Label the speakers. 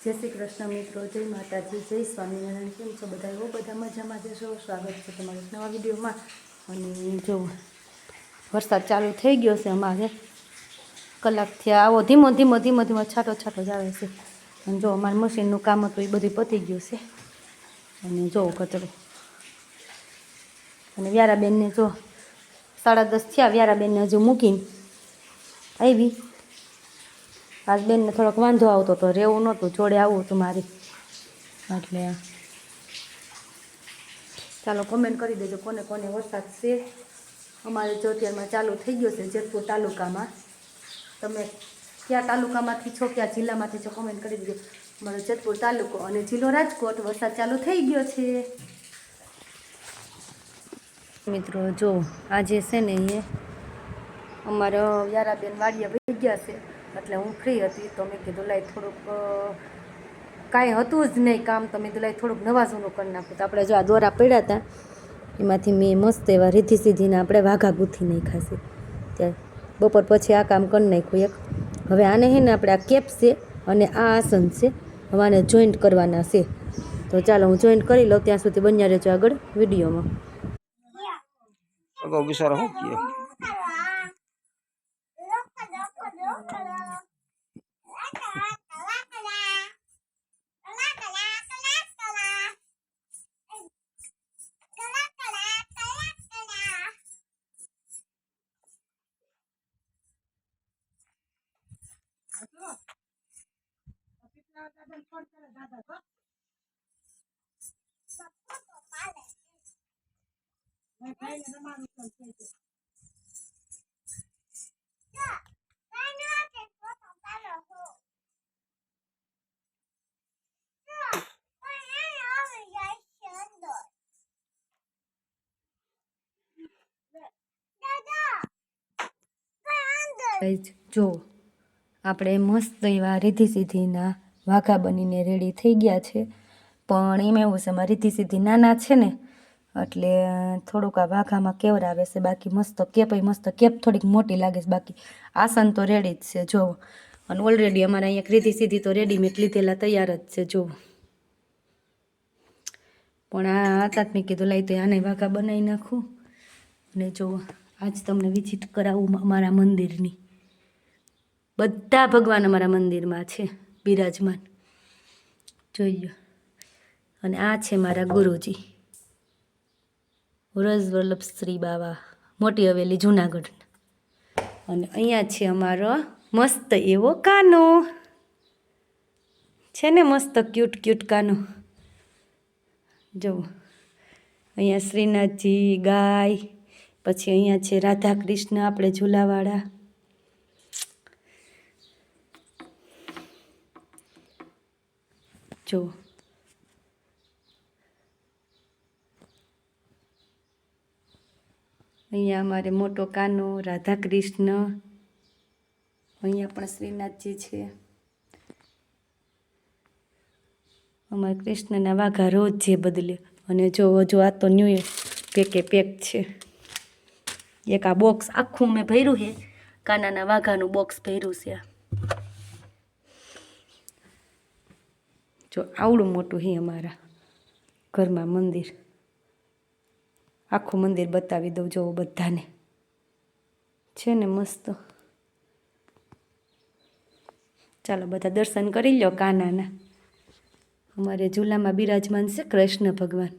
Speaker 1: જય શ્રી કૃષ્ણ મિત્રો, જય માતાજી, જય સ્વામિનારાયણ। કેમ છો બધા? એવો બધા મજામાં જશો? સ્વાગત છે તમારું નવા વિડીયોમાં। અને જો વરસાદ ચાલુ થઈ ગયો છે, અમારે કલાકથી આવો ધીમો ધીમો ધીમો ધીમો છાંટો છાંટો જ આવે છે। અને જો અમારે મશીનનું કામ હતું એ બધું પતી ગયું છે। અને જો કચરો અને વ્યારાબેનને જો 10:30 થયા, વ્યારાબેનને હજુ મૂકીને આવી। આજ બેનને થોડોક વાંધો આવતો તો રહેવું નહોતું, જોડે આવવું હતું મારી, એટલે ચાલો કમેન્ટ કરી દેજો કોને કોને વરસાદ છે। અમારે જો અત્યારમાં ચાલુ થઈ ગયો છે જેતપુર તાલુકામાં। તમે કયા તાલુકામાંથી છો, કયા જિલ્લામાંથી છો, કમેન્ટ કરી દેજો। અમારો જેતપુર તાલુકો અને જિલ્લો રાજકોટ, વરસાદ ચાલુ થઈ ગયો છે મિત્રો। જો આજે છે ને એ અમારા યારાબેન વાડીએ વહી ગયા છે, એટલે હું ફ્રી હતી તો મેં કીધું લાઈ થોડુંક કાંઈ હતું જ નહીં કામ, તો મેં કીધું લાઈ થોડુંક નવા જૂનું કરી નાખું। તો આપણે જો આ દોરા પડ્યા હતા એમાંથી મેં મસ્ત એવા રીધી સીધીને આપણે વાઘા ગૂંથી નાખ્યા છે। ત્યારે બપોર પછી આ કામ કરી નાખ્યું એક। હવે આને હે ને આપણે આ કેપ છે અને આ આસન છે, હવે આને જોઈન્ટ કરવાના છે। તો ચાલો હું જોઈન્ટ કરી લઉં, ત્યાં સુધી બન્યા રહેજો આગળ વિડીયોમાં। જો આપણે મસ્ત એવા રીધી સીધીના વાઘા બનીને રેડી થઈ ગયા છે, પણ એમાં એવું છે મારી રીધી સીધી નાના છે ને એટલે થોડુંક આ વાઘામાં કેવર આવે છે, બાકી મસ્ત કેપ મસ્ત કેપ થોડીક મોટી લાગે છે, બાકી આસન તો રેડી જ છે જો। અને ઓલરેડી અમારે અહીંયા રીધી સીધી તો રેડીમેડ લીધેલા તૈયાર જ છે જો। પણ આ હતા મેં કીધું લાઈ તો આને વાઘા બનાવી નાખું। અને જો આજ તમને વિઝિટ કરાવું અમારા મંદિરની। બધા ભગવાન અમારા મંદિરમાં છે બિરાજમાન, જોઈ લો। અને આ છે મારા ગુરુજી વ્રજ વલ્લભ શ્રી બાવા, મોટી હવેલી જુનાગઢ। અને અહીંયા છે અમારો મસ્ત એવો કાનો છે ને, મસ્ત ક્યુટ ક્યુટ કાનો જુઓ। અહીંયા શ્રીનાથજી, ગાય, પછી અહીંયા છે રાધા કૃષ્ણ આપણે ઝૂલાવાળા। જો અહીંયા અમારે મોટો કાનો, રાધા કૃષ્ણ, અહીંયા પણ શ્રીનાથજી છે। અમારા કૃષ્ણના વાઘા રોજ જે બદલે। અને જો હજુ આ તો ન્યૂ પેકે પેક છે। એક આ બોક્સ આખું મેં ભર્યું છે, કાનાના વાઘાનું બોક્સ ભર્યું છે। જો આવડું મોટું છે અમારા ઘરમાં મંદિર, આખું મંદિર બતાવી દઉં જો બધાને, છે ને મસ્ત। ચાલો બધા દર્શન કરી લો કાનાના। અમારે ઝૂલામાં બિરાજમાન છે કૃષ્ણ ભગવાન।